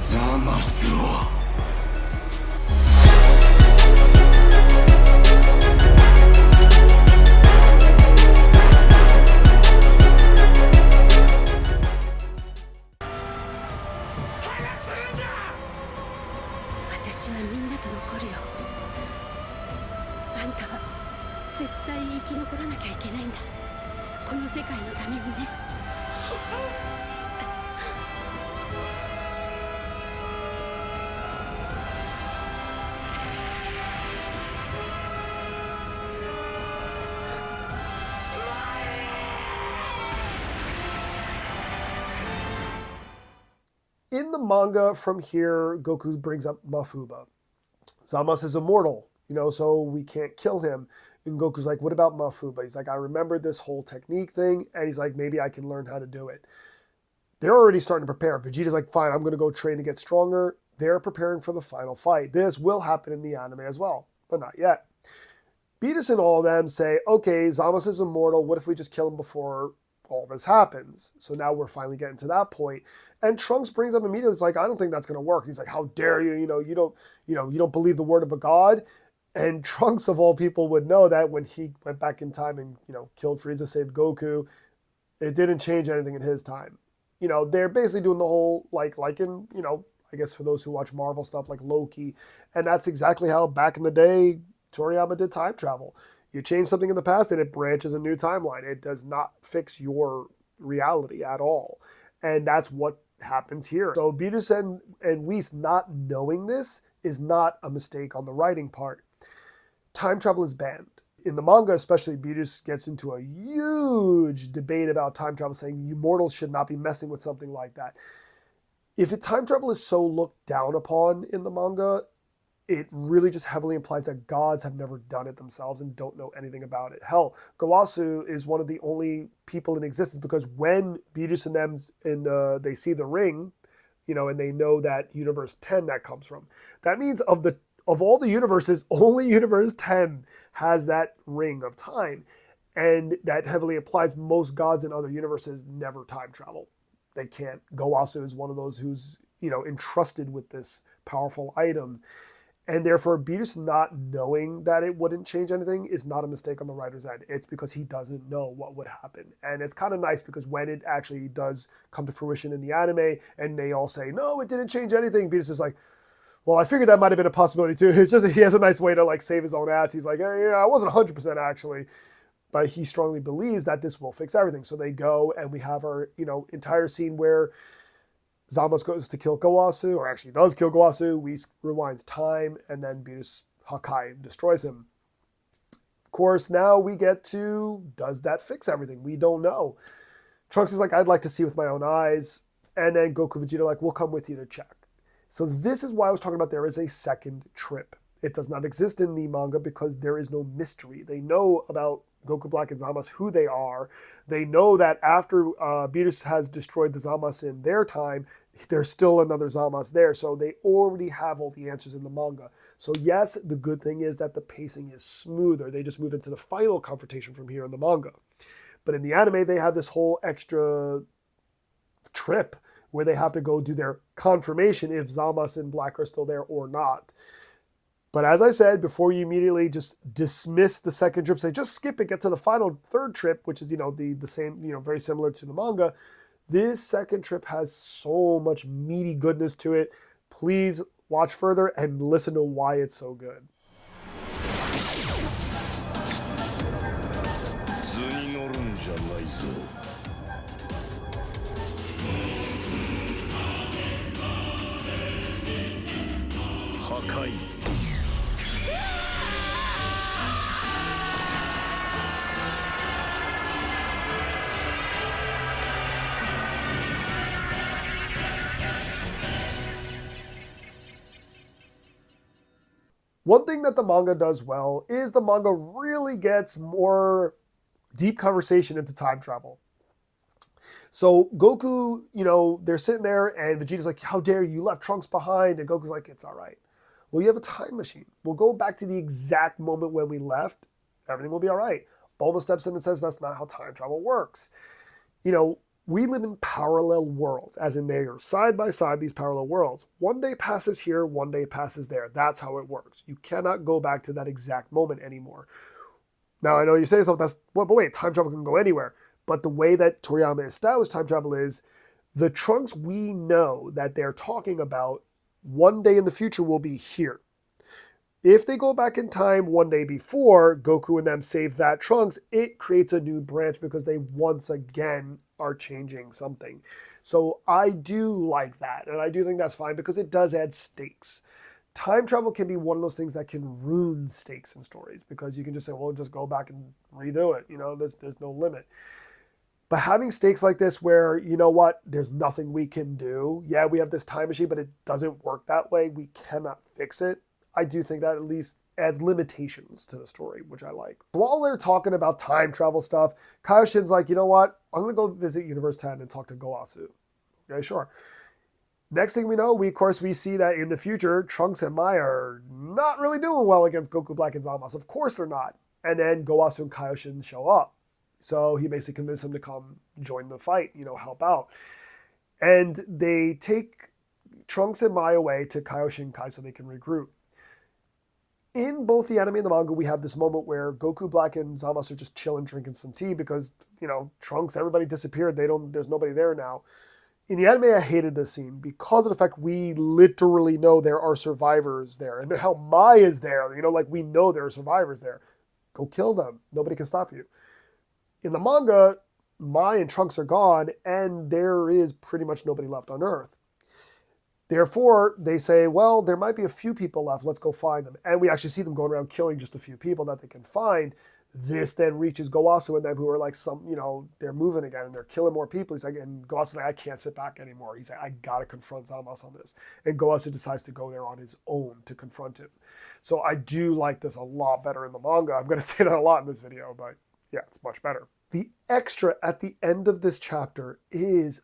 ザマスを 私はみんなと残るよ。あんたは絶対生き残らなきゃいけないんだ。この世界のためにね。In the manga from here, Goku brings up Mafuba. Zamasu is immortal, so we can't kill him. And Goku's like, what about Mafuba? He's like, I remember this whole technique thing, and he's like, maybe I can learn how to do it. They're already starting to prepare. Vegeta's like, fine, I'm going to go train to get stronger. They're preparing for the final fight. This will happen in the anime as well, but not yet. Beerus and all of them say, okay, Zamasu is immortal. What if we just kill him before all this happens? So now we're finally getting to that point. And Trunks brings up immediately, it's like, I don't think that's going to work. He's like, how dare you? You don't believe the word of a god. And Trunks of all people would know that when he went back in time and, killed Frieza, saved Goku, it didn't change anything in his time. They're basically doing the whole, like in, I guess for those who watch Marvel stuff like Loki. And that's exactly how back in the day, Toriyama did time travel. You change something in the past and it branches a new timeline. It does not fix your reality at all. And that's what happens here. So Beerus and Whis not knowing this is not a mistake on the writing part. Time travel is banned. In the manga especially, Beerus gets into a huge debate about time travel, saying you mortals should not be messing with something like that. If time travel is so looked down upon in the manga, it really just heavily implies that gods have never done it themselves and don't know anything about it. Hell, Gowasu is one of the only people in existence because when Beerus and them they see the ring, and they know that universe 10 that comes from. That means of all the universes, only universe 10 has that ring of time. And that heavily implies most gods in other universes never time travel. They can't. Gowasu is one of those who's, entrusted with this powerful item. And therefore, Beerus not knowing that it wouldn't change anything is not a mistake on the writer's end. It's because he doesn't know what would happen. And it's kind of nice because when it actually does come to fruition in the anime and they all say, no, it didn't change anything, Beerus is like, well, I figured that might have been a possibility too. It's just he has a nice way to save his own ass. He's like, hey, I wasn't 100% actually. But he strongly believes that this will fix everything. So they go and we have our, entire scene where Zamasu goes to kill Gowasu, or actually does kill Gowasu. Whis rewinds time, and then Beerus Hakai destroys him. Of course, now we get to, does that fix everything? We don't know. Trunks is like, I'd like to see with my own eyes. And then Goku and Vegeta are like, we'll come with you to check. So this is why I was talking about there is a second trip. It does not exist in the manga because there is no mystery. They know about Goku Black and Zamasu, who they are. They know that after Beerus has destroyed the Zamasu in their time, there's still another Zamasu there. So they already have all the answers in the manga. So yes, the good thing is that the pacing is smoother. They just move into the final confrontation from here in the manga. But in the anime, they have this whole extra trip where they have to go do their confirmation if Zamasu and Black are still there or not. But as I said, before you immediately just dismiss the second trip, say just skip it, get to the final third trip, which is, the same, very similar to the manga. This second trip has so much meaty goodness to it. Please watch further and listen to why it's so good. One thing that the manga does well is the manga really gets more deep conversation into time travel. So Goku, they're sitting there and Vegeta's like, how dare you left Trunks behind? And Goku's like, it's all right. Well, you have a time machine. We'll go back to the exact moment when we left. Everything will be all right. Bulma steps in and says that's not how time travel works. We live in parallel worlds, as in they are side by side, these parallel worlds. One day passes here, one day passes there. That's how it works. You cannot go back to that exact moment anymore. Now, I know you say so, but wait, time travel can go anywhere. But the way that Toriyama established time travel is the Trunks we know that they're talking about one day in the future will be here. If they go back in time one day before Goku and them save that Trunks, it creates a new branch because they once again are changing something. So I do like that, and I do think that's fine because it does add stakes. Time travel can be one of those things that can ruin stakes in stories because you can just say, well, just go back and redo it. There's no limit. But having stakes like this where, you know what, there's nothing we can do. Yeah, we have this time machine, but it doesn't work that way. We cannot fix it. I do think that at least adds limitations to the story, which I like. While they're talking about time travel stuff, Kaioshin's like, you know what? I'm going to go visit Universe 10 and talk to Goasu. Okay, sure. Next thing we know, we see that in the future, Trunks and Mai are not really doing well against Goku Black and Zamasu. Of course they're not. And then Goasu and Kaioshin show up. So he basically convinced him to come join the fight, help out. And they take Trunks and Mai away to Kaioshin Kai so they can regroup. In both the anime and the manga, we have this moment where Goku Black and Zamasu are just chilling, drinking some tea because, Trunks, everybody disappeared. There's nobody there now. In the anime, I hated this scene because of the fact we literally know there are survivors there. And how Mai is there, we know there are survivors there. Go kill them. Nobody can stop you. In the manga, Mai and Trunks are gone, and there is pretty much nobody left on Earth. Therefore, they say, well, there might be a few people left. Let's go find them. And we actually see them going around killing just a few people that they can find. This then reaches Goasu and them, who are like they're moving again and they're killing more people. He's like, and Goasu's like, I can't sit back anymore. He's like, I got to confront Zamasu on this. And Goasu decides to go there on his own to confront him. So I do like this a lot better in the manga. I'm going to say that a lot in this video, but yeah, it's much better. The extra at the end of this chapter is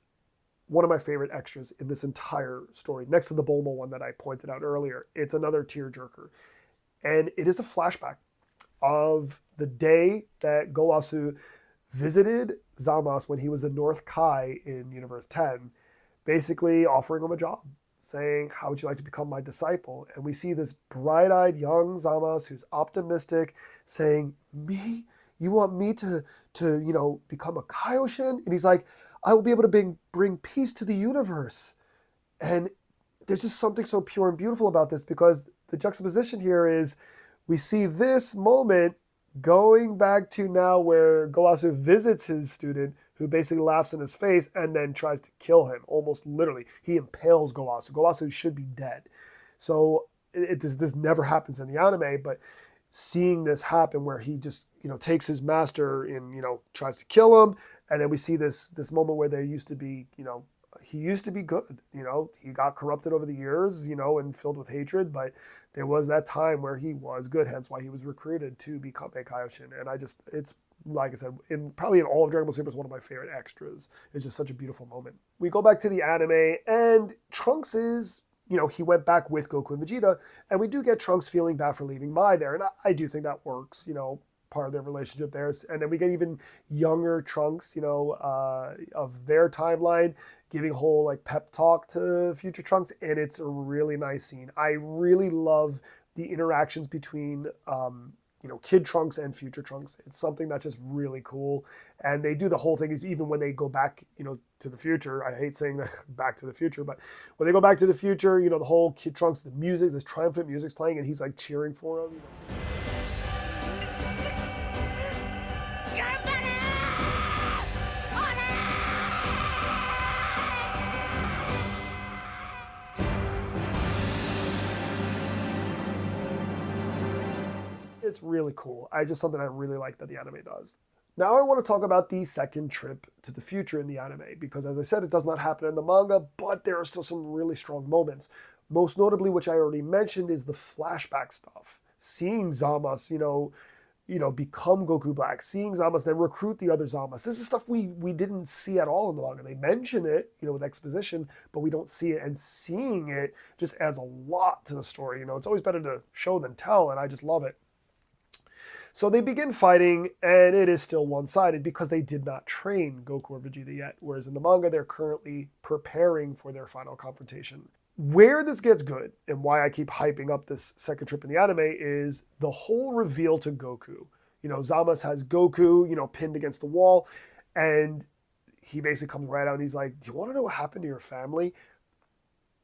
one of my favorite extras in this entire story, next to the Bulma one that I pointed out earlier. It's another tearjerker. And it is a flashback of the day that Goasu visited Zamasu when he was in North Kai in Universe 10, basically offering him a job, saying, how would you like to become my disciple? And we see this bright-eyed young Zamasu who's optimistic, saying, me? You want me to become a Kaioshin? And he's like, I will be able to bring peace to the universe. And there's just something so pure and beautiful about this because the juxtaposition here is we see this moment going back to now where Goasu visits his student who basically laughs in his face and then tries to kill him, almost literally. He impales Goasu. Goasu should be dead. So this never happens in the anime, but seeing this happen where he just takes his master and tries to kill him, and then we see this moment where there used to be he used to be good, he got corrupted over the years, and filled with hatred, but there was that time where he was good, hence why he was recruited to become a Kaioshin. And it's like I said, probably in all of Dragon Ball Super, it's one of my favorite extras. It's just such a beautiful moment. We go back to the anime, and Trunks is he went back with Goku and Vegeta, and we do get Trunks feeling bad for leaving Mai there, and I do think that works, part of their relationship there. And then we get even younger Trunks, of their timeline, giving a whole pep talk to Future Trunks, and it's a really nice scene. I really love the interactions between Kid Trunks and Future Trunks. It's something that's just really cool. And they do the whole thing is even when they go back, to the future. I hate saying that back to the future, but when they go back to the future, the whole Kid Trunks, the music, this triumphant music's playing, and he's cheering for him. It's really cool. Something I really like that the anime does. Now I want to talk about the second trip to the future in the anime, because as I said, it does not happen in the manga, but there are still some really strong moments. Most notably, which I already mentioned, is the flashback stuff. Seeing Zamasu, become Goku Black, seeing Zamasu then recruit the other Zamasu. This is stuff we didn't see at all in the manga. They mention it, with exposition, but we don't see it. And seeing it just adds a lot to the story. It's always better to show than tell, and I just love it. So they begin fighting, and it is still one-sided because they did not train Goku or Vegeta yet, whereas in the manga, they're currently preparing for their final confrontation. Where this gets good, and why I keep hyping up this second trip in the anime, is the whole reveal to Goku. Zamasu has Goku, pinned against the wall, and he basically comes right out and he's like, do you want to know what happened to your family?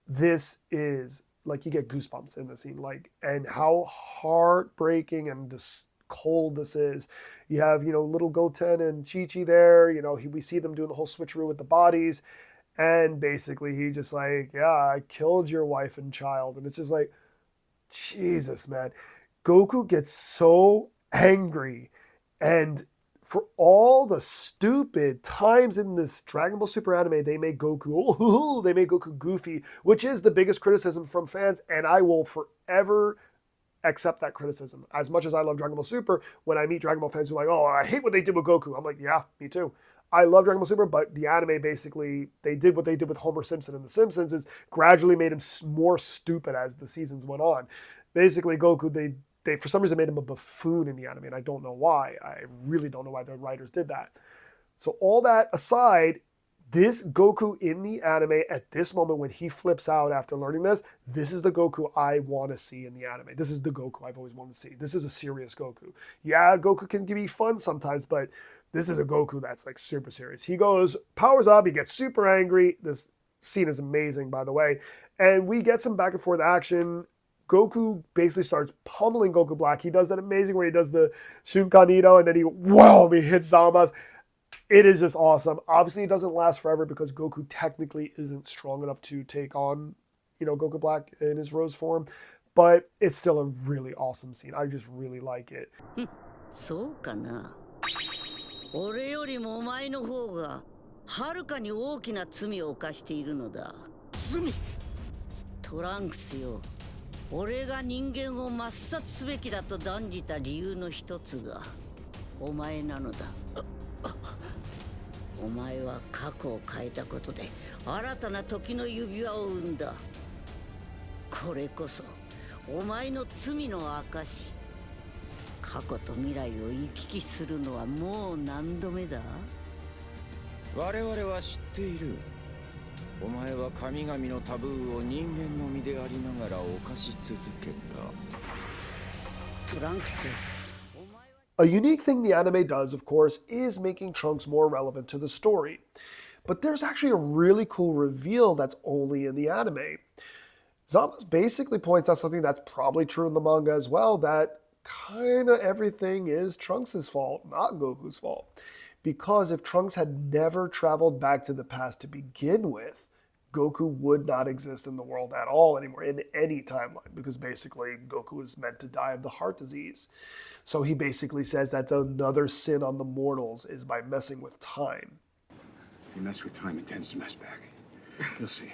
This is, like, you get goosebumps in the scene, and how heartbreaking and just cold this is. You have, little Goten and Chi-Chi there, we see them doing the whole switcheroo with the bodies, and basically he just like, yeah, I killed your wife and child, and it's just like, Jesus, man. Goku gets so angry, and for all the stupid times in this Dragon Ball Super anime, they make Goku goofy, which is the biggest criticism from fans, and I will forever accept that criticism. As much as I love Dragon Ball Super, when I meet Dragon Ball fans who are like, oh, I hate what they did with Goku, I'm like, yeah, me too. I love Dragon Ball Super, but the anime basically, they did what they did with Homer Simpson in The Simpsons, is gradually made him more stupid as the seasons went on. Basically, Goku, they for some reason made him a buffoon in the anime, and I don't know why. I really don't know why the writers did that. So all that aside, this Goku in the anime at this moment when he flips out after learning this is the Goku I want to see in the anime. This is the Goku I've always wanted to see. This is a serious Goku. Yeah, Goku can be fun sometimes, but this is a Goku that's like super serious. He goes, powers up, he gets super angry. This scene is amazing, by the way. And we get some back and forth action. Goku basically starts pummeling Goku Black. He does that amazing where he does the Shunkanito and then he hits Zamasu. It is just awesome. Obviously, it doesn't last forever because Goku technically isn't strong enough to take on, Goku Black in his Rose form. But it's still a really awesome scene. I just really like it. そうかな。俺よりもお前の方がはるかに大きな罪を犯しているのだ。罪？トランクスよ。俺が人間を抹殺すべきだと断じた理由の一つがお前なのだ。お前は過去を変えたことで新たな時の指輪を生んだ。これこそお前の罪の証。過去と未来を行き来するのはもう何度目だ？我々は知っている。お前は神々のタブーを人間の身でありながら犯し続けた。トランクス。A unique thing the anime does, of course, is making Trunks more relevant to the story. But there's actually a really cool reveal that's only in the anime. Zamasu basically points out something that's probably true in the manga as well, that kind of everything is Trunks' fault, not Goku's fault. Because if Trunks had never traveled back to the past to begin with, Goku would not exist in the world at all anymore, in any timeline, because basically Goku is meant to die of the heart disease. So he basically says that's another sin on the mortals, is by messing with time. If you mess with time, it tends to mess back. You'll see.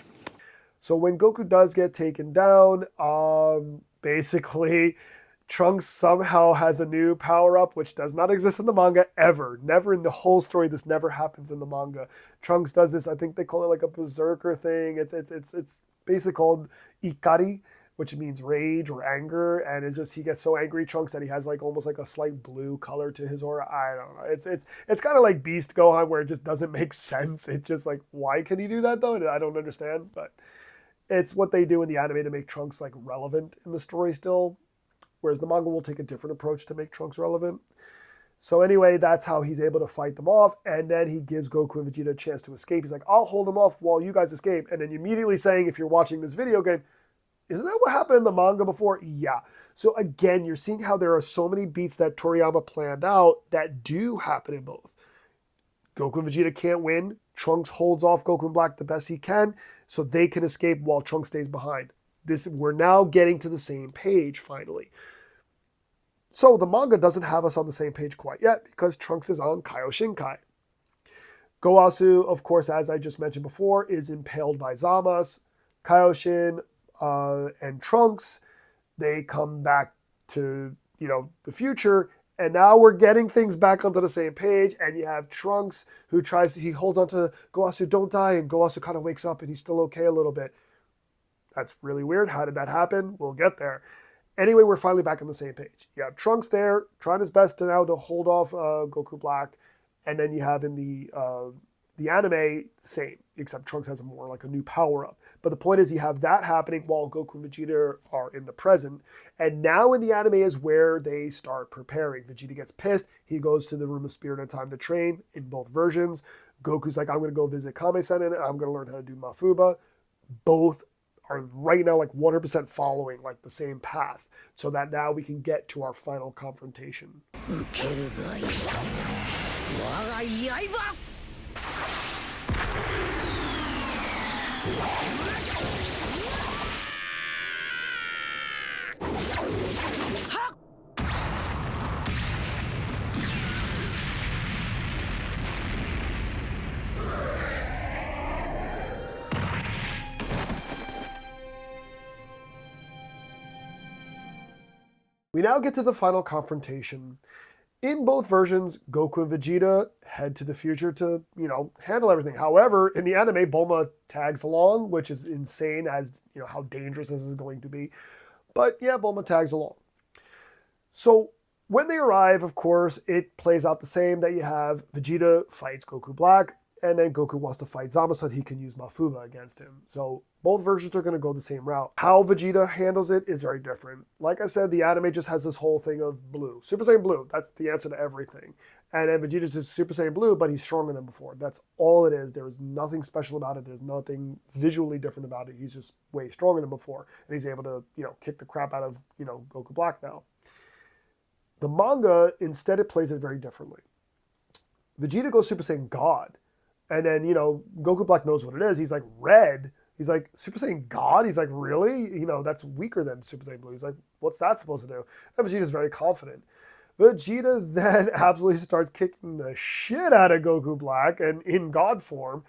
So when Goku does get taken down, basically Trunks somehow has a new power-up, which does not exist in the manga ever. Never in the whole story, this never happens in the manga. Trunks does this, I think they call it like a berserker thing. It's basically called Ikari, which means rage or anger. And it's just, he gets so angry, Trunks, that he has like almost like a slight blue color to his aura. I don't know. It's kind of like Beast Gohan, where it just doesn't make sense. It's just like, why can he do that though? I don't understand, but it's what they do in the anime to make Trunks like relevant in the story still. Whereas the manga will take a different approach to make Trunks relevant. So anyway, that's how he's able to fight them off. And then he gives Goku and Vegeta a chance to escape. He's like, I'll hold them off while you guys escape. And then immediately saying, if you're watching this video again, isn't that what happened in the manga before? Yeah. So again, you're seeing how there are so many beats that Toriyama planned out that do happen in both. Goku and Vegeta can't win. Trunks holds off Goku and Black the best he can so they can escape while Trunks stays behind. We're now getting to the same page finally. So the manga doesn't have us on the same page quite yet because Trunks is on Kaioshinkai. Gowasu, of course, as I just mentioned before, is impaled by Zamasu. Kaioshin and Trunks, they come back to, the future, and now we're getting things back onto the same page, and you have Trunks who he holds on to Gowasu, don't die, and Gowasu kind of wakes up and he's still okay a little bit. That's really weird. How did that happen? We'll get there. Anyway, we're finally back on the same page. You have Trunks there, trying his best to now to hold off Goku Black, and then you have in the anime, same, except Trunks has more like a new power-up. But the point is you have that happening while Goku and Vegeta are in the present. And now in the anime is where they start preparing. Vegeta gets pissed. He goes to the Room of Spirit and Time to train in both versions. Goku's like, I'm going to go visit Kame-sen and I'm going to learn how to do Mafuba. Both are right now like 100% following like the same path. So that now we can get to our final confrontation. 受けるがいい我が刃 We now get to the final confrontation. In both versions, Goku and Vegeta head to the future to, handle everything. However, in the anime, Bulma tags along, which is insane as, how dangerous this is going to be. But yeah, Bulma tags along. So when they arrive, of course, it plays out the same that you have Vegeta fights Goku Black, and then Goku wants to fight Zama so that he can use Mafuba against him. So both versions are going to go the same route. How Vegeta handles it is very different. Like I said, the anime just has this whole thing of blue. Super Saiyan Blue, that's the answer to everything. And then Vegeta's just Super Saiyan Blue, but he's stronger than before. That's all it is. There is nothing special about it. There's nothing visually different about it. He's just way stronger than before. And he's able to, kick the crap out of, Goku Black now. The manga, instead, it plays it very differently. Vegeta goes Super Saiyan God. And then, Goku Black knows what it is. He's like, red. He's like, Super Saiyan God? He's like, really? That's weaker than Super Saiyan Blue. He's like, what's that supposed to do? And Vegeta's very confident. Vegeta then absolutely starts kicking the shit out of Goku Black and in God form.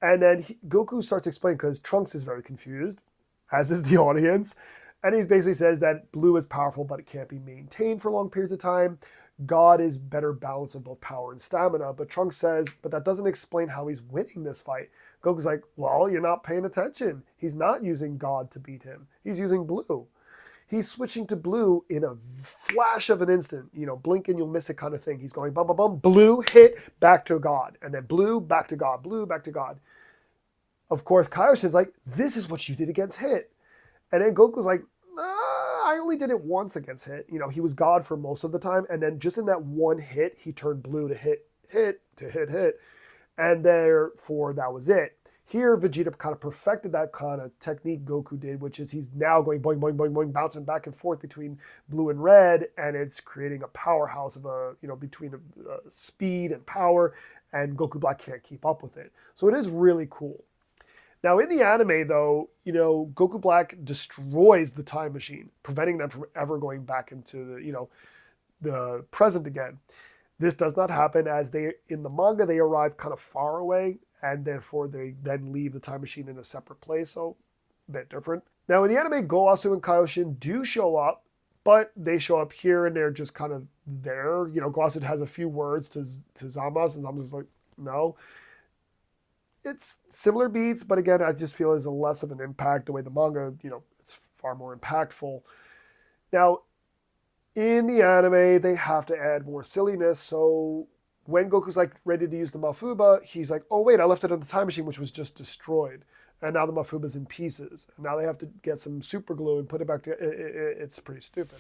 And then Goku starts explaining, because Trunks is very confused, as is the audience. And he basically says that blue is powerful, but it can't be maintained for long periods of time. God is better balance of both power and stamina. But Trunks says, but that doesn't explain how he's winning this fight. Goku's like, well, you're not paying attention. He's not using God to beat him. He's using blue. He's switching to blue in a flash of an instant. Blink and you'll miss it kind of thing. He's going bum, bum, bum, blue, hit, back to God. And then blue, back to God, blue, back to God. Of course, Kaioshin's like, this is what you did against Hit. And then Goku's like, I only did it once against Hit. He was God for most of the time. And then just in that one hit, he turned blue to hit, to hit. And therefore, that was it. Here, Vegeta kind of perfected that kind of technique Goku did, which is he's now going boing, boing, boing, boing, bouncing back and forth between blue and red. And it's creating a powerhouse of between speed and power. And Goku Black can't keep up with it. So it is really cool. Now, in the anime, though, Goku Black destroys the time machine, preventing them from ever going back into the present again. This does not happen as in the manga, they arrive kind of far away, and therefore they then leave the time machine in a separate place, so a bit different. Now, in the anime, Goasu and Kaioshin do show up, but they show up here and they're just kind of there. Goasu has a few words to Zamasu, and Zamasu's like, no. It's similar beats, but again, I just feel there's a less of an impact. The way the manga, it's far more impactful. Now, in the anime, they have to add more silliness. So when Goku's like ready to use the Mafuba, he's like, oh wait, I left it in the time machine, which was just destroyed. And now the Mafuba's in pieces. And now they have to get some super glue and put it back together. It's pretty stupid.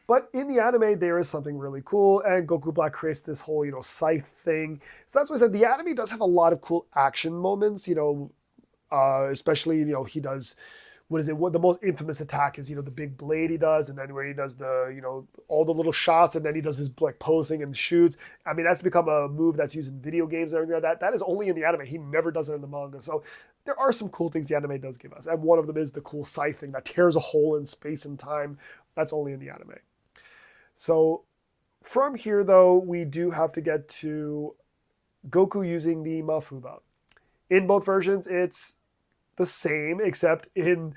But in the anime, there is something really cool, and Goku Black creates this whole, scythe thing. So that's why I said the anime does have a lot of cool action moments, especially, he does, what the most infamous attack is, the big blade he does, and then where he does the, all the little shots, and then he does his, posing and shoots. I mean, that's become a move that's used in video games and everything like that. That is only in the anime. He never does it in the manga. So there are some cool things the anime does give us. And one of them is the cool scythe thing that tears a hole in space and time. That's only in the anime. So from here, though, we do have to get to Goku using the Mafuba. In both versions, it's the same, except in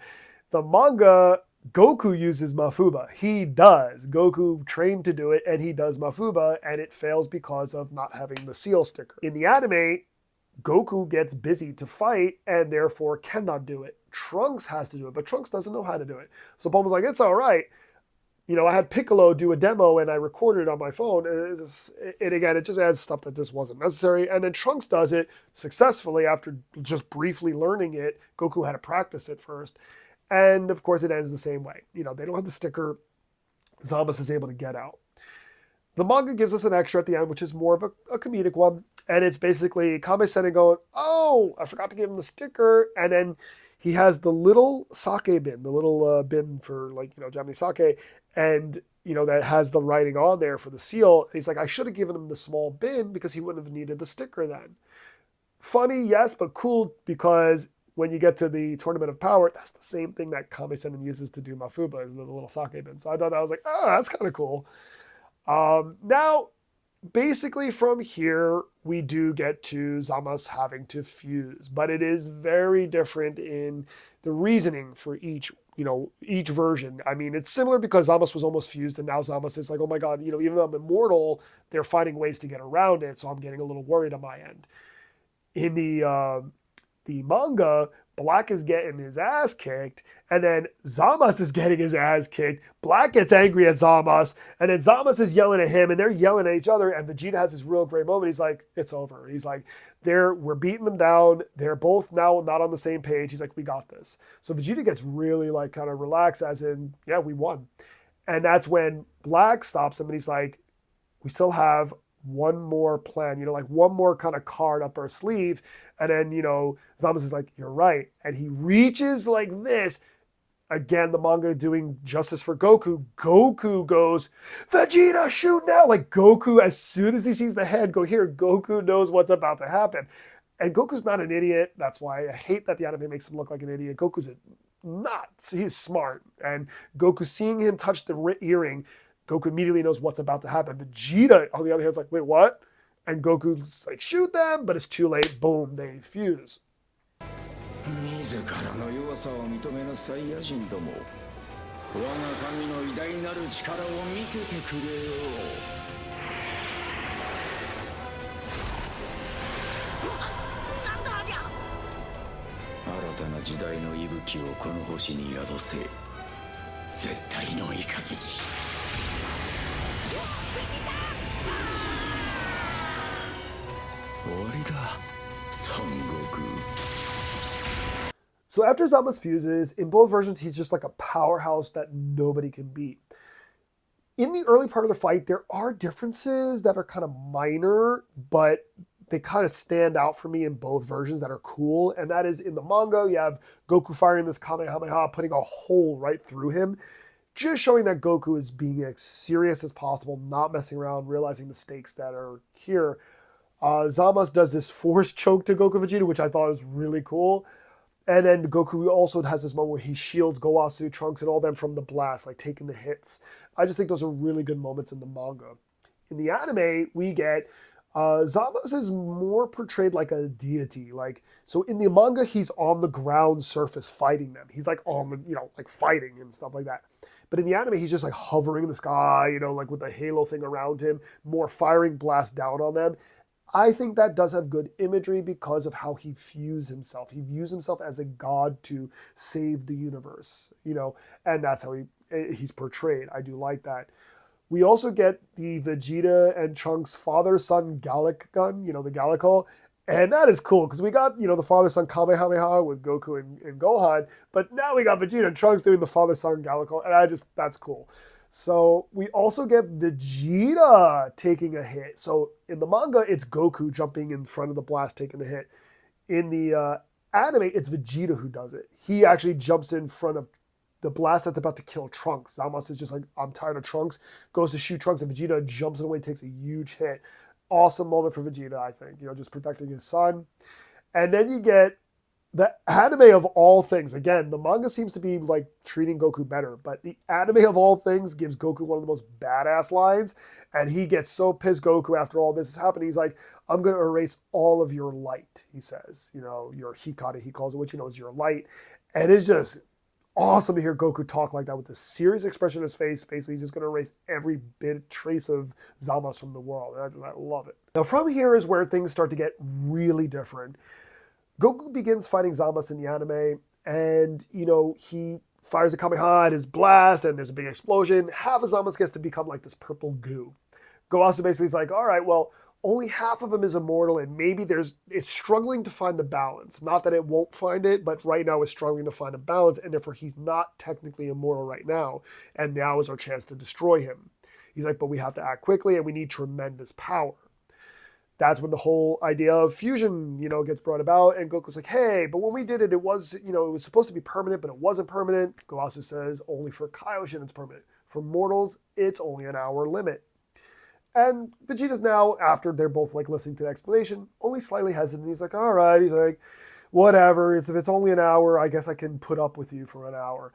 the manga, Goku uses Mafuba. He does. Goku trained to do it, and he does Mafuba, and it fails because of not having the seal sticker. In the anime, Goku gets busy to fight and therefore cannot do it. Trunks has to do it, but Trunks doesn't know how to do it. So Bulma's like, it's all right. I had Piccolo do a demo and I recorded it on my phone. It just adds stuff that just wasn't necessary. And then Trunks does it successfully after just briefly learning it. Goku had to practice it first. And of course, it ends the same way. They don't have the sticker. Zamasu is able to get out. The manga gives us an extra at the end, which is more of a comedic one. And it's basically Kame-sen going, oh, I forgot to give him the sticker. And then he has the little sake bin, the little bin for Japanese sake. And, that has the writing on there for the seal. And he's like, I should have given him the small bin because he wouldn't have needed the sticker then. Funny, yes, but cool because when you get to the Tournament of Power, that's the same thing that Kame-sen uses to do Mafuba, the little sake bin. So I thought that was like, oh, that's kind of cool. Now, basically from here, we do get to Zamasu having to fuse, but it is very different in the reasoning for each version. I mean, it's similar because Zamasu was almost fused, and now Zamasu is like, oh my God, even though I'm immortal, they're finding ways to get around it, so I'm getting a little worried on my end. In the manga, Black is getting his ass kicked, and then Zamasu is getting his ass kicked. Black gets angry at Zamasu, and then Zamasu is yelling at him, and they're yelling at each other, and Vegeta has this real great moment. He's like, it's over. He's like, we're beating them down. They're both now not on the same page. He's like, we got this. So Vegeta gets really kind of relaxed, as in, yeah, we won. And that's when Black stops him, and he's like, we still have one more plan, one more kind of card up our sleeve. And then, Zamasu is like, you're right. And he reaches like this. Again, the manga doing justice for Goku. Goku goes, Vegeta, shoot now. Like Goku, as soon as he sees the head go here, Goku knows what's about to happen. And Goku's not an idiot. That's why I hate that the anime makes him look like an idiot. Goku's nuts. He's smart. And Goku, seeing him touch the earring, Goku immediately knows what's about to happen. Vegeta, on the other hand, is like, wait, what? And Goku's like, shoot them, but it's too late. Boom, they fuse. 自らの弱さを認めなサイヤ人ども、我が神の偉大なる力を見せてくれよ。なんだありゃ。新たな時代の息吹をこの星に宿せ。絶対の雷。終わりだ、孫悟空。So after Zamasu fuses, in both versions, he's just like a powerhouse that nobody can beat. In the early part of the fight, there are differences that are kind of minor, but they kind of stand out for me in both versions that are cool. And that is, in the manga, you have Goku firing this Kamehameha, putting a hole right through him, just showing that Goku is being as serious as possible, not messing around, realizing the stakes that are here. Zamasu does this force choke to Goku Vegeta, which I thought was really cool. And then Goku also has this moment where he shields Gowasu, Trunks, and all them from the blast, like taking the hits. I just think those are really good moments in the manga. In the anime, we get Zamasu is more portrayed like a deity. So in the manga, he's on the ground surface fighting them. He's like on the, like fighting and stuff like that. But in the anime, he's just like hovering in the sky, like with the halo thing around him, more firing blasts down on them. I think that does have good imagery because of how he views himself. He views himself as a god to save the universe, and that's how he's portrayed. I do like that. We also get the Vegeta and Trunks father-son Gallic gun, the Gallical, and that is cool because we got, the father-son Kamehameha with Goku and Gohan, but now we got Vegeta and Trunks doing the father-son Gallical, and that's cool. So we also get Vegeta taking a hit. So in the manga, it's Goku jumping in front of the blast, taking the hit. In the anime, it's Vegeta who does it. He actually jumps in front of the blast that's about to kill Trunks. Zamasu is just like, I'm tired of Trunks, goes to shoot Trunks, and Vegeta jumps away, takes a huge hit. Awesome moment for Vegeta, I think, just protecting his son. And then you get the anime of all things. Again, the manga seems to be like treating Goku better, but the anime of all things gives Goku one of the most badass lines, and he gets so pissed Goku after all this is happening. He's like, I'm going to erase all of your light, he says. Your Hikari, he calls it, which is your light. And it's just awesome to hear Goku talk like that with this serious expression on his face. Basically, he's just going to erase every bit trace of Zamasu from the world. I love it. Now, from here is where things start to get really different. Goku begins fighting Zamasu in the anime, and, he fires a Kamehameha at his blast, and there's a big explosion. Half of Zamasu gets to become like this purple goo. Goasu basically is like, all right, well, only half of him is immortal, and maybe it's struggling to find the balance. Not that it won't find it, but right now it's struggling to find a balance, and therefore he's not technically immortal right now, and now is our chance to destroy him. He's like, but we have to act quickly, and we need tremendous power. That's when the whole idea of fusion, gets brought about, and Goku's like, hey, but when we did it, it was supposed to be permanent, but it wasn't permanent. Goasu says, only for Kaioshin it's permanent. For mortals, it's only an hour limit. And Vegeta's now, after they're both listening to the explanation, only slightly hesitant. He's like, all right. He's like, whatever. If it's only an hour, I guess I can put up with you for an hour.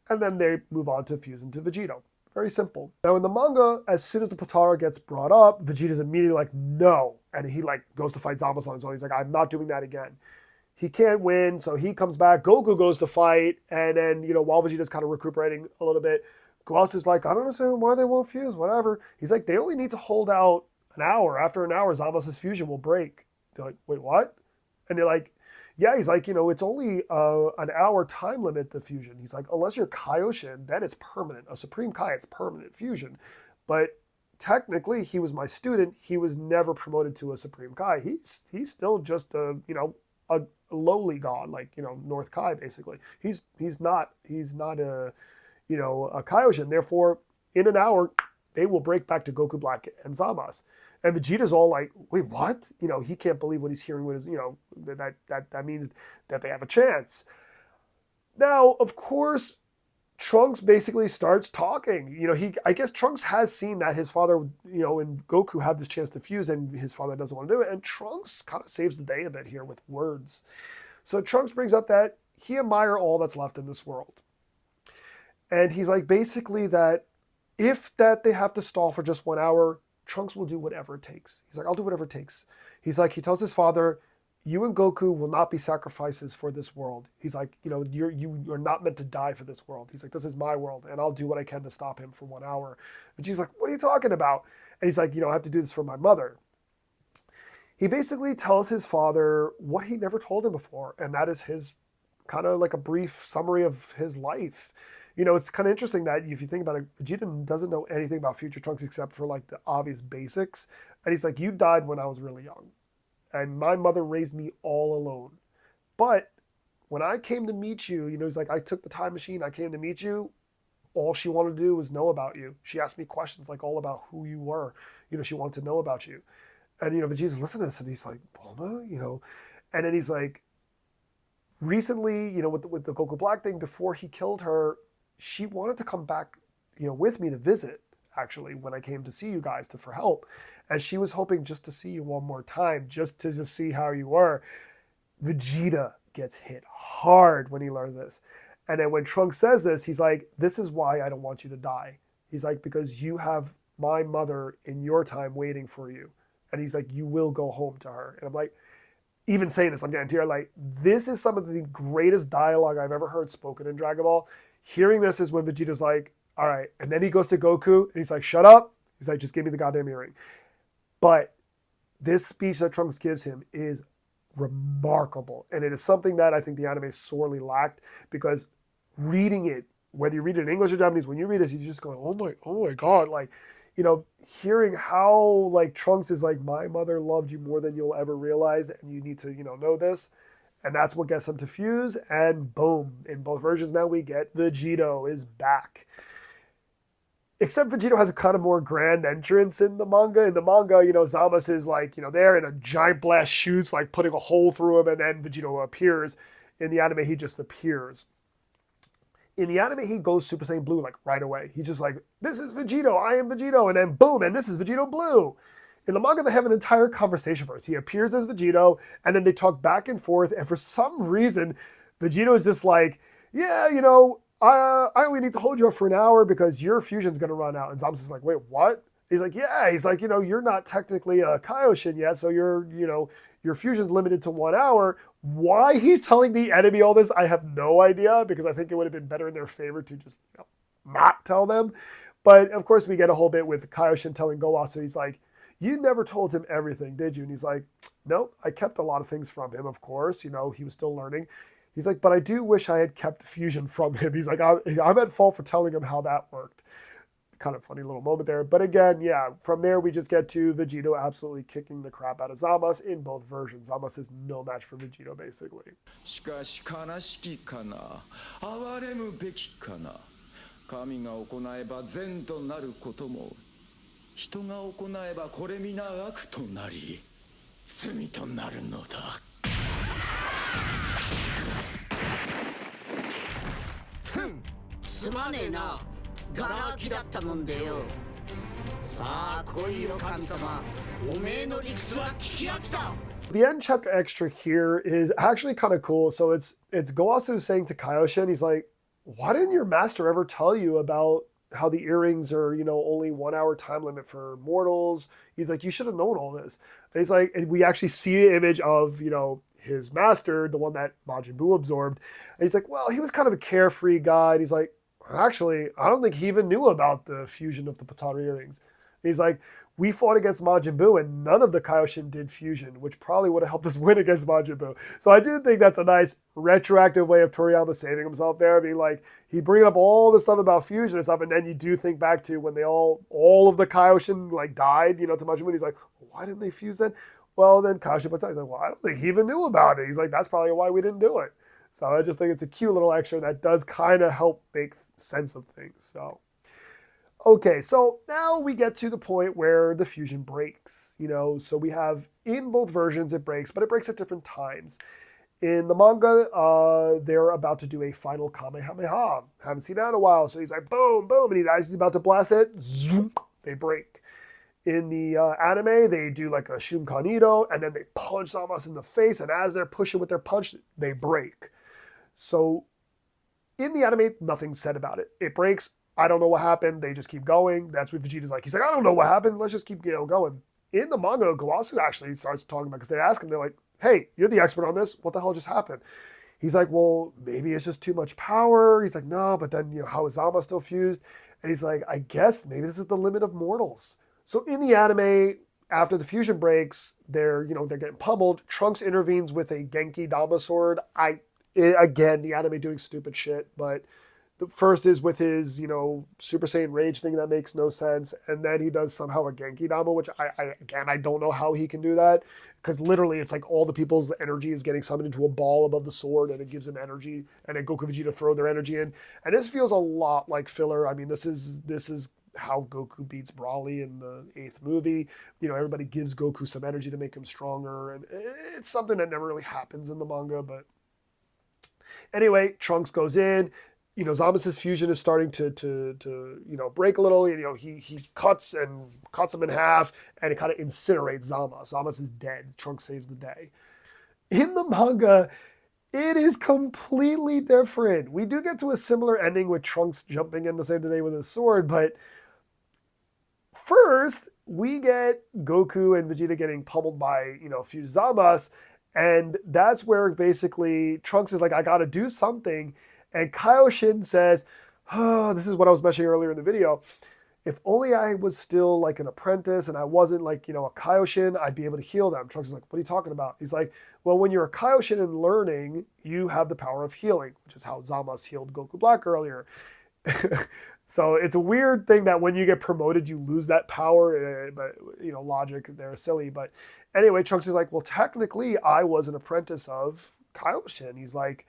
And then they move on to fuse into Vegeta. Very simple. Now in the manga, as soon as the Potara gets brought up, Vegeta's immediately like, no. And he goes to fight Zamasu on his own. He's like, I'm not doing that again. He can't win, so he comes back. Goku goes to fight. And then, while Vegeta's kind of recuperating a little bit, Goasu's like, I don't understand why they won't fuse, whatever. He's like, they only need to hold out an hour. After an hour, Zamasu's fusion will break. They're like, wait, what? And they're like, yeah, he's like, it's only an hour time limit, the fusion. He's like, unless you're Kaioshin, then it's permanent. A Supreme Kai, it's permanent fusion. But technically, he was my student. He was never promoted to a Supreme Kai. He's still just a lowly god, North Kai, basically. He's not a Kaioshin. Therefore, in an hour, they will break back to Goku Black and Zamasu. And Vegeta's all like, wait, what? He can't believe what he's hearing. That means that they have a chance. Now, of course, Trunks basically starts talking. I guess Trunks has seen that his father, and Goku have this chance to fuse, and his father doesn't want to do it. And Trunks kind of saves the day a bit here with words. So Trunks brings up that he admires all that's left in this world. And he's like, basically that if they have to stall for just 1 hour, Trunks will do whatever it takes. He's like, I'll do whatever it takes. He's like, he tells his father, you and Goku will not be sacrifices for this world. He's like, you're not meant to die for this world. He's like, this is my world, and I'll do what I can to stop him for 1 hour. But she's like, what are you talking about? And he's like, I have to do this for my mother. He basically tells his father what he never told him before, and that is his kind of like a brief summary of his life. It's kind of interesting that if you think about it, Vegeta doesn't know anything about Future Trunks except for the obvious basics. And he's like, you died when I was really young. And my mother raised me all alone. But when I came to meet you, he's like, I took the time machine, I came to meet you. All she wanted to do was know about you. She asked me questions all about who you were. She wanted to know about you. And, Vegeta's listening to this and he's like, Bulma, And then he's like, recently, with the Goku Black thing, before he killed her, she wanted to come back, with me to visit, actually, when I came to see you guys for help. And she was hoping just to see you one more time, just to see how you were. Vegeta gets hit hard when he learns this. And then when Trunks says this, he's like, this is why I don't want you to die. He's like, because you have my mother in your time waiting for you. And he's like, you will go home to her. And I'm like, even saying this, I'm getting teary. Like, this is some of the greatest dialogue I've ever heard spoken in Dragon Ball. Hearing this is when Vegeta's like, all right. And then he goes to Goku and he's like, shut up. He's like, just give me the goddamn earring. But this speech that Trunks gives him is remarkable. And it is something that I think the anime sorely lacked, because reading it, whether you read it in English or Japanese, when you read this, you just go, oh my God. Hearing how Trunks is like, my mother loved you more than you'll ever realize. And you need to, know this. And that's what gets him to fuse, and boom. In both versions now we get Vegito is back. Except Vegito has a kind of more grand entrance in the manga. In the manga, Zamasu is there, and a giant blast shoots, putting a hole through him, and then Vegito appears. In the anime, he just appears. In the anime, he goes Super Saiyan Blue right away. He's just like, this is Vegito, I am Vegito, and then boom, and this is Vegito Blue. In the manga, they have an entire conversation first. He appears as Vegito, and then they talk back and forth, and for some reason, Vegito is just like, yeah, I only need to hold you up for an hour because your fusion's going to run out. And Zamasu is like, wait, what? He's like, yeah. He's like, you're not technically a Kaioshin yet, so your fusion's limited to 1 hour. Why he's telling the enemy all this, I have no idea, because I think it would have been better in their favor to just not tell them. But of course, we get a whole bit with Kaioshin telling Gowasu, he's like, you never told him everything, did you? And he's like, nope, I kept a lot of things from him, of course. He was still learning. He's like, but I do wish I had kept fusion from him. He's like, I'm at fault for telling him how that worked. Kind of funny little moment there. But again, yeah, from there we just get to Vegito absolutely kicking the crap out of Zamos in both versions. Zamos is no match for Vegito, basically. しかし悲しきかな、哀れむべきかな。神が行えば善となることも、人が行えばこれ皆悪となり、罪となるのだ。すまねえな。ガラ空きだったもんでよ。さあ来いよ神様。おめえの理屈は聞き飽きた。The end chapter extra here is actually kind of cool. So it's Gowasu saying to Kaioshin, he's like, why didn't your master ever tell you about how the earrings are, only 1 hour time limit for mortals? He's like, you should have known all this. And he's like, and we actually see an image of, his master, the one that Majin Buu absorbed. And he's like, well, he was kind of a carefree guy. And he's like, actually, I don't think he even knew about the fusion of the Potara earrings. And he's like, we fought against Majin Buu and none of the Kaioshin did fusion, which probably would have helped us win against Majin Buu. So I do think that's a nice retroactive way of Toriyama saving himself there. I mean, like, he bringing up all this stuff about fusion and stuff, and then you do think back to when they all of the Kaioshin, like, died, to Majin Buu. He's like, why didn't they fuse then? Well, then Kaioshin puts out, he's like, well, I don't think he even knew about it. He's like, that's probably why we didn't do it. So I just think it's a cute little extra that does kind of help make sense of things. So, okay, so now we get to the point where the fusion breaks. So we have in both versions it breaks, but it breaks at different times. In the manga, they're about to do a final Kamehameha. Haven't seen that in a while. So he's like, boom, boom, and he's about to blast it. Zoom, they break. In the anime, they do like a Shunkan-Ito, and then they punch Zamos in the face, and as they're pushing with their punch, they break. So in the anime, nothing's said about it. It breaks. I don't know what happened. They just keep going. That's what Vegeta's like. He's like, I don't know what happened. Let's just keep going. In the manga, Gowasu actually starts talking about, because they ask him, they're like, hey, you're the expert on this. What the hell just happened? He's like, well, maybe it's just too much power. He's like, no, but then, how is Zama still fused? And he's like, I guess maybe this is the limit of mortals. So in the anime, after the fusion breaks, they're getting pummeled. Trunks intervenes with a Genki Dama sword. Again, the anime doing stupid shit, but the first is with his, Super Saiyan Rage thing that makes no sense. And then he does somehow a Genki Dama, which I don't know how he can do that. Because literally it's like all the people's energy is getting summoned into a ball above the sword and it gives them energy. And then Goku and Vegeta throw their energy in. And this feels a lot like filler. I mean, this is how Goku beats Broly in the 8th movie. Everybody gives Goku some energy to make him stronger. And it's something that never really happens in the manga. But anyway, Trunks goes in. Zamos' fusion is starting to break a little. He cuts him in half, and it kind of incinerates Zamos. Zamos is dead. Trunks saves the day. In the manga, it is completely different. We do get to a similar ending with Trunks jumping in to save the day with his sword, but first we get Goku and Vegeta getting pummeled by fused Zamos, and that's where basically Trunks is like, I gotta do something. And Kaioshin says, oh, this is what I was mentioning earlier in the video. If only I was still like an apprentice and I wasn't like, a Kaioshin, I'd be able to heal them. Trunks is like, what are you talking about? He's like, well, when you're a Kaioshin and learning, you have the power of healing, which is how Zamos healed Goku Black earlier. So it's a weird thing that when you get promoted, you lose that power. But, logic, they're silly. But anyway, Trunks is like, well, technically, I was an apprentice of Kaioshin. He's like,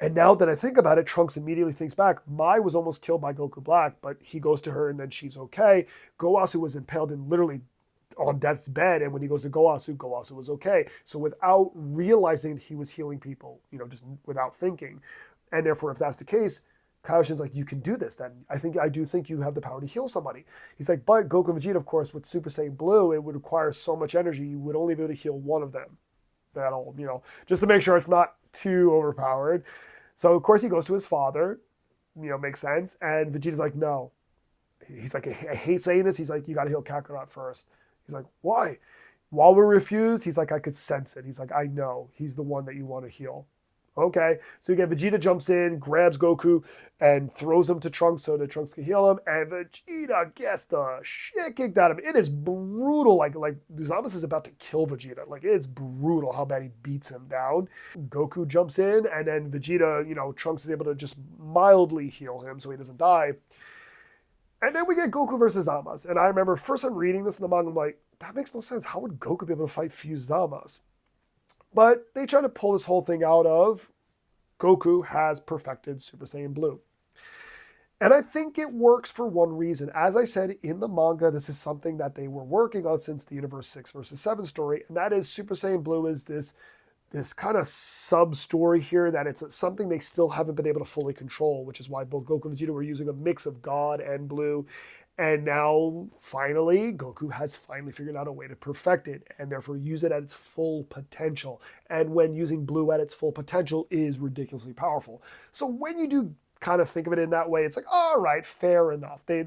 and now that I think about it, Trunks immediately thinks back. Mai was almost killed by Goku Black, but he goes to her and then she's okay. Gowasu was impaled and literally on death's bed, and when he goes to Gowasu was okay. So without realizing he was healing people, just without thinking. And therefore, if that's the case, Kaioshin's like, you can do this then. I do think you have the power to heal somebody. He's like, but Goku and Vegeta, of course, with Super Saiyan Blue, it would require so much energy, you would only be able to heal one of them. That'll, just to make sure it's not too overpowered. So, of course, he goes to his father, makes sense. And Vegeta's like, no. he's like, I hate saying this. He's like, you got to heal Kakarot first. He's like, why? While we're refused, he's like, I could sense it. He's like, I know. He's the one that you want to heal. Okay, so you get Vegeta jumps in, grabs Goku, and throws him to Trunks so that Trunks can heal him, and Vegeta gets the shit kicked out of him. It is brutal, like Zamasu is about to kill Vegeta. Like, it's brutal how bad he beats him down. Goku jumps in, and then Vegeta, Trunks is able to just mildly heal him so he doesn't die. And then we get Goku versus Zamasu. And I remember first time reading this in the manga, I'm like, that makes no sense. How would Goku be able to fight fused Zamasu? But they try to pull this whole thing out of Goku has perfected Super Saiyan Blue. And I think it works for one reason. As I said in the manga, this is something that they were working on since the Universe 6 versus 7 story. And that is Super Saiyan Blue is this kind of sub-story here that it's something they still haven't been able to fully control, which is why both Goku and Vegeta were using a mix of God and Blue. And now, finally, Goku has finally figured out a way to perfect it and therefore use it at its full potential. And when using Blue at its full potential is ridiculously powerful. So when you do kind of think of it in that way, it's like, all right, fair enough. They,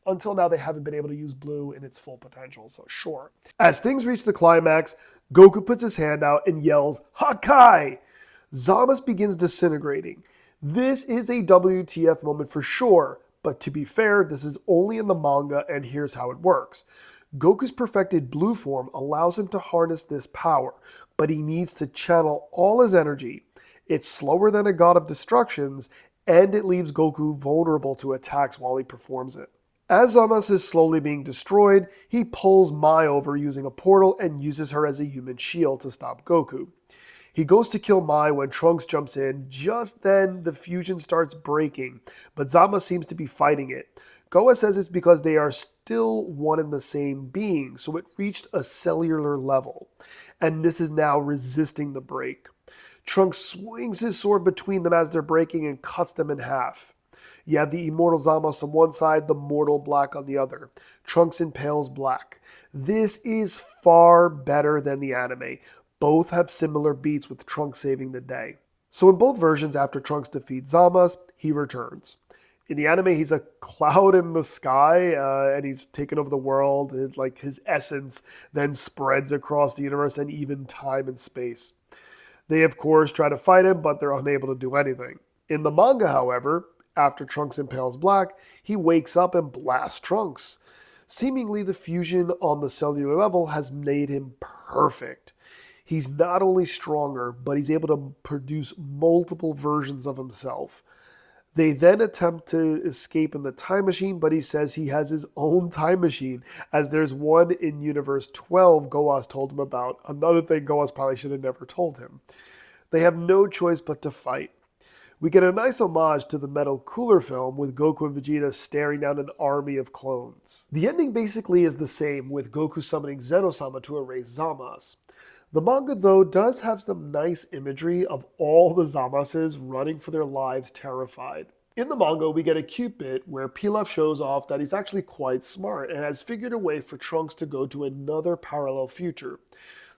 until now, they haven't been able to use Blue in its full potential, so sure. As things reach the climax, Goku puts his hand out and yells, Hakai! Zamasu begins disintegrating. This is a WTF moment for sure. But to be fair, this is only in the manga, and here's how it works. Goku's perfected blue form allows him to harness this power, but he needs to channel all his energy. It's slower than a god of destructions, and it leaves Goku vulnerable to attacks while he performs it. As Zamasu is slowly being destroyed, he pulls Mai over using a portal and uses her as a human shield to stop Goku. He goes to kill Mai when Trunks jumps in. Just then, the fusion starts breaking, but Zamasu seems to be fighting it. Goa says it's because they are still one and the same being, so it reached a cellular level, and this is now resisting the break. Trunks swings his sword between them as they're breaking and cuts them in half. You have the immortal Zamasu on one side, the mortal Black on the other. Trunks impales Black. This is far better than the anime. Both have similar beats with Trunks saving the day. So in both versions, after Trunks defeats Zamasu, he returns. In the anime, he's a cloud in the sky, and he's taken over the world. His essence then spreads across the universe and even time and space. They, of course, try to fight him, but they're unable to do anything. In the manga, however, after Trunks impales Black, he wakes up and blasts Trunks. Seemingly, the fusion on the cellular level has made him perfect. He's not only stronger, but he's able to produce multiple versions of himself. They then attempt to escape in the time machine, but he says he has his own time machine, as there's one in Universe 12 Goas told him about, another thing Goas probably should have never told him. They have no choice but to fight. We get a nice homage to the Metal Cooler film with Goku and Vegeta staring down an army of clones. The ending basically is the same, with Goku summoning Zeno-sama to erase Zamasu. The manga, though, does have some nice imagery of all the Zamasus running for their lives terrified. In the manga, we get a cute bit where Pilaf shows off that he's actually quite smart and has figured a way for Trunks to go to another parallel future.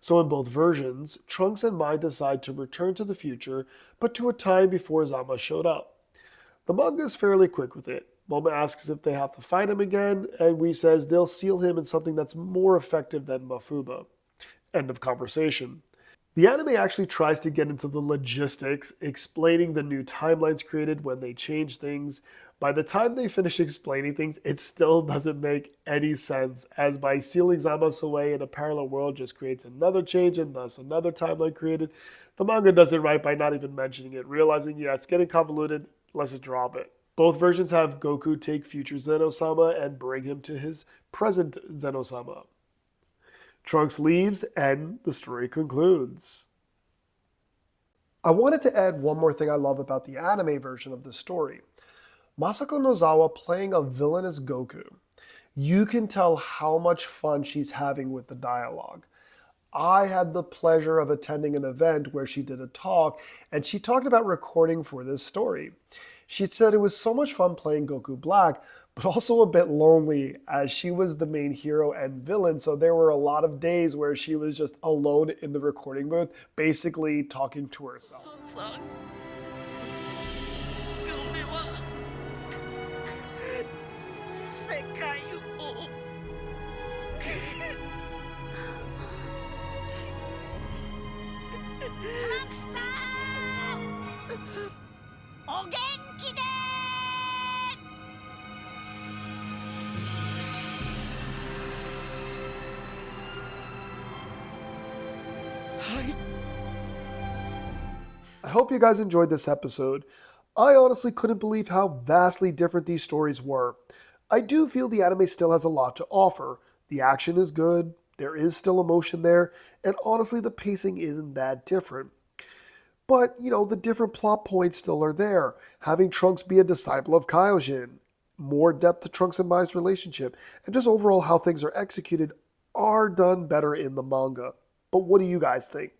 So in both versions, Trunks and Mai decide to return to the future, but to a time before Zamasu showed up. The manga is fairly quick with it. Bulma asks if they have to fight him again, and Whis says they'll seal him in something that's more effective than Mafuba. End of conversation. The anime actually tries to get into the logistics, explaining the new timelines created when they change things. By the time they finish explaining things, it still doesn't make any sense, as by sealing Zamasu away in a parallel world just creates another change and thus another timeline created. The manga does it right by not even mentioning it, realizing, yeah, it's getting convoluted, let's just drop it. Both versions have Goku take future Zeno-sama and bring him to his present Zeno-sama. Trunks leaves, and the story concludes. I wanted to add one more thing I love about the anime version of this story. Masako Nozawa playing a villainous Goku. You can tell how much fun she's having with the dialogue. I had the pleasure of attending an event where she did a talk, and she talked about recording for this story. She said it was so much fun playing Goku Black, but also a bit lonely, as she was the main hero and villain, so there were a lot of days where she was just alone in the recording booth, basically talking to herself. hope you guys enjoyed this episode. I honestly couldn't believe how vastly different these stories were. I do feel the anime still has a lot to offer. The action is good, there is still emotion there, and honestly the pacing isn't that different. But, the different plot points still are there. Having Trunks be a disciple of Kaioshin, more depth to Trunks and Mai's relationship, and just overall how things are executed are done better in the manga. But what do you guys think?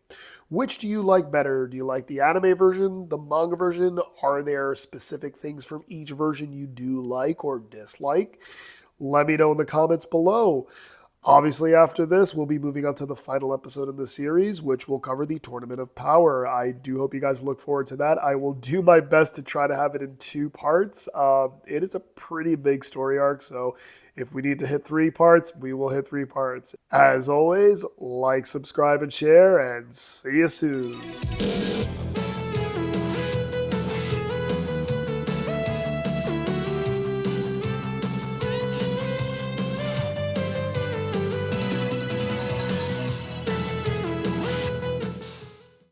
Which do you like better? Do you like the anime version, the manga version? Are there specific things from each version you do like or dislike? Let me know in the comments below. Obviously, after this, we'll be moving on to the final episode of the series, which will cover the Tournament of Power. I do hope you guys look forward to that. I will do my best to try to have it in 2 parts. It is a pretty big story arc, so if we need to hit 3 parts, we will hit 3 parts. As always, like, subscribe, and share, and see you soon.